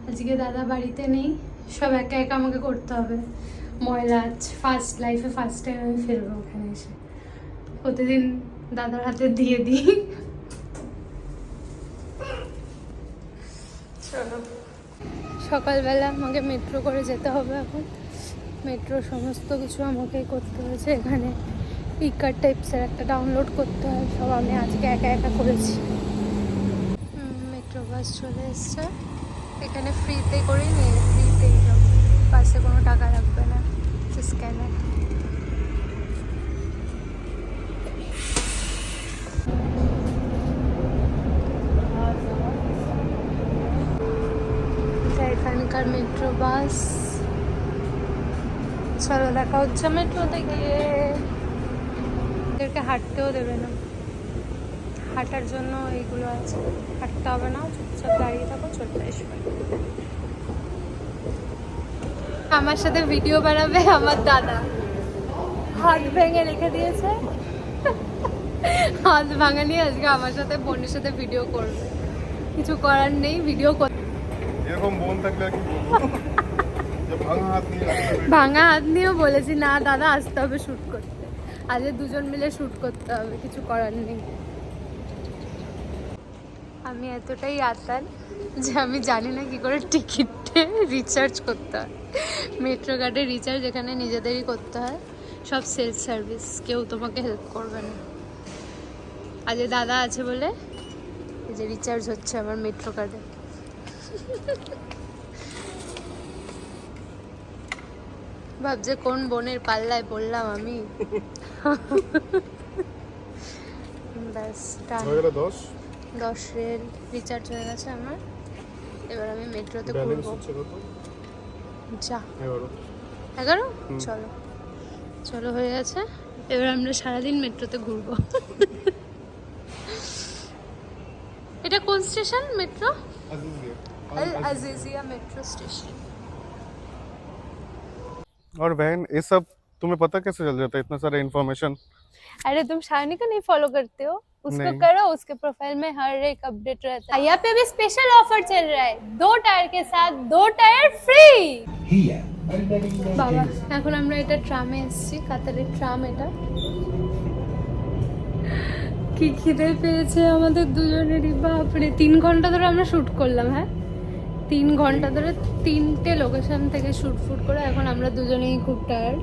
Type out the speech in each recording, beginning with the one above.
আজকে দাদা বাড়িতে নেই, সব একা একা আমাকে করতে হবে। ময়লা ফার্স্ট লাইফে ফার্স্ট টাইম আমি ফেলবো ওখানে এসে, প্রতিদিন দাদার হাতে দিয়ে দিই। চলো, সকালবেলা আমাকে মেট্রো করে যেতে হবে। এখন মেট্রো সমস্ত কিছু আমাকেই করতে হয়েছে। এখানে ই কার্ড টাইপসের একটা ডাউনলোড করতে হয়, সব আমি আজকে একা একা করেছি। মেট্রো বাস চলে এসছে, এখানে ফ্রিতে করেই নিয়ে, ফ্রিতেই সব, বাসে কোনো টাকা লাগবে না, স্ক্যানার। এখানকার মেট্রো বাস। চলো দেখা হচ্ছে মেট্রোতে গিয়ে। এদেরকে হাঁটতেও দেবে না, হাঁটার জন্য এইগুলো আছে, হাঁটতে হবে না, চুপচাপ দাঁড়িয়ে থাকো, চলে আসবে। আমার সাথে ভিডিও বানাবে আমার দাদা, হাত ভেঙে রেখে দিয়েছে, হাত ভাঙা নিয়ে আজকে আমার সাথে বোনের সাথে ভিডিও করবে। কিছু করার নেই, ভিডিও করতে। এরকম বোন থাকলে কি ভাঙা হাত নিয়েও বলেছি না দাদা আসতে হবে শ্যুট করতে, আজকে দুজন মিলে শ্যুট করতে হবে, কিছু করার নেই। আমি এতটাই আতাল যে আমি জানি না কি করে টিকিটে রিচার্জ করতে হয়। মেট্রো কার্ডে রিচার্জ এখানে নিজেদেরই করতে হয়, সব সেলফ সার্ভিস, কেউ তোমাকে হেল্প করবে না। আজ দাদা আছে বলে এই যে রিচার্জ হচ্ছে আমার মেট্রো কার্ডে। ভাবছে কোন বোনের পাল্লায় পড়লাম আমি। ব্যাস 10 রেল রিচার্জ হয়ে গেছে আমার। এবার আমি মেট্রোতে ঘুরবো। যা 11? চলো চলো, হয়ে গেছে। এবার আমরা সারাদিন মেট্রোতে ঘুরবো। এটা কোন স্টেশন মেট্রো? अल अजीजिया मेट्रो स्टेशन। और बहन ये सब तुम्हें पता कैसे चल जाता है इतना सारा इन्फॉर्मेशन? अरे तुम शायनी को नहीं फॉलो करते हो? उसको करो, उसके प्रोफाइल में हर एक अपडेट रहता है। यहाँ पे भी स्पेशल ऑफर चल रहा है, 2 टायर के साथ 2 टायर फ्री। বাবা, এখন আমরা এটা ট্রামে এসেছি, কাতারের ট্রাম এটা। কি খিদে পেয়েছে আমাদের দুজনেরই, বাপরে। 3 ঘন্টা ধরে আমরা শুট করলাম। হ্যাঁ, 3 ঘন্টা ধরে 3টে লোকেশন থেকে শুট করে এখন আমরা দুজনেই খুব টায়ার্ড।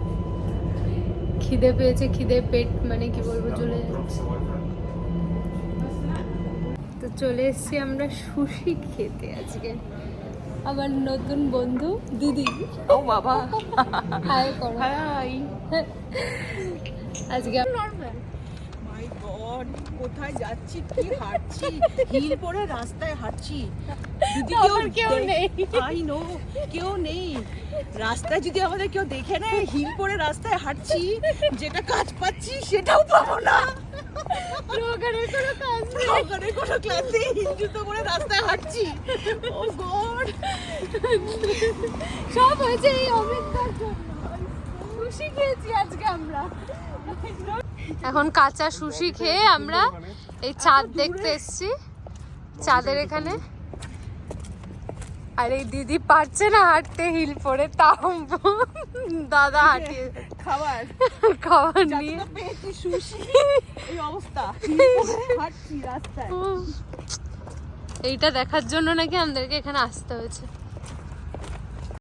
খিদে পেয়েছে, খিদে পেট মানে কি বলবো জ্বলে যাচ্ছে। তো চলে এসেছি আমরা সুশি খেতে আজকে। আমার নতুন বন্ধু দিদি। ও বাবা, হাই করো। হাই। আজকে নরমাল। মাই গড, কোথায় যাচ্ছি, কি হাঁটছি, হিল পরে রাস্তায় হাঁটছি। যদি কেউ নেই, আই নো, কেউ নেই রাস্তায়। যদি আমাদের কেউ দেখে নেয় হিল পরে রাস্তায় হাঁটছি, যেটা কাজ পাচ্ছি সেটাও পাবো না। রোগানের কোনো কাজ নেই, ওখানে কোনো ক্লাস নেই, হিল জুতো পরে রাস্তায় হাঁটছি। ও গড, সব হয়েছে এই অভিজ্ঞতার জন্য। সুশি খেয়েছি আজকে আমরা। এখন কাঁচা সুশি খেয়ে আমরা এই চাঁদ দেখতে এসেছি, চাঁদের এখানে। আর এই দিদি পারছে না হাঁটতে হিল পরে, তাও দাদা হাঁটিয়ে খাবার নিয়ে পেয়েছি সুশি, এই অবস্থা, হাঁটছি রাস্তায়। এইটা দেখার জন্য নাকি আমাদেরকে এখানে আসতে হয়েছে।